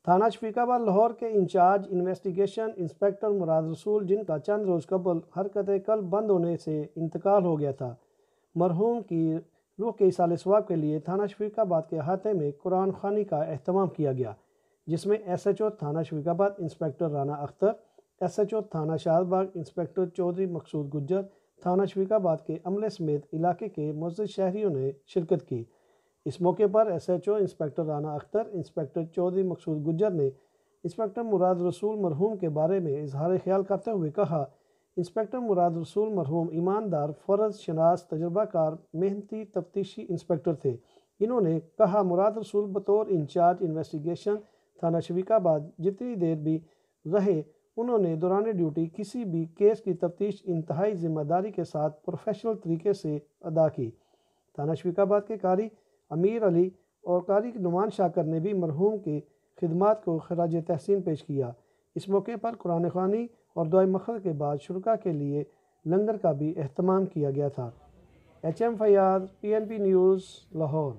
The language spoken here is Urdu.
تھانہ شفیقاباد لاہور کے انچارج انویسٹیگیشن انسپیکٹر مراد رسول، جن کا چند روز قبل حرکت قلب بند ہونے سے انتقال ہو گیا تھا، مرحوم کی روح کے ایصال ثواب کے لیے تھانہ شفیقاباد کے احاطے میں قرآن خوانی کا اہتمام کیا گیا، جس میں ایس ایچ او تھانہ Shafiqabad inspector Rana Akhtar, S H O تھانہ شاد باغ انسپیکٹر چودھری مقصود گجر، تھانہ شفیقاباد کے عملے سمیت علاقے کے معزز شہریوں نے شرکت کی۔ اس موقع پر S H O inspector Rana Akhtar, inspector Chaudhry Maqsood Gujjar نے انسپیکٹر مراد رسول مرحوم کے بارے میں اظہار خیال کرتے ہوئے کہا، انسپیکٹر مراد رسول مرحوم ایماندار، فرض شناس، تجربہ کار، محنتی تفتیشی انسپیکٹر تھے۔ انہوں نے کہا، مراد رسول بطور انچارج انویسٹیگیشن تھانہ شفیقاباد جتنی دیر بھی رہے، انہوں نے دوران ڈیوٹی کسی بھی کیس کی تفتیش انتہائی ذمہ داری کے ساتھ پروفیشنل طریقے سے ادا کی۔ تھانہ شفیقاباد کے قاری امیر علی اور قاری نعمان شاکر نے بھی مرحوم کی خدمات کو خراج تحسین پیش کیا۔ اس موقع پر قرآن خوانی اور دعائے مغفرت کے بعد شرکاء کے لیے لنگر کا بھی اہتمام کیا گیا تھا۔ H M Fayaz, PNP news, Lahore.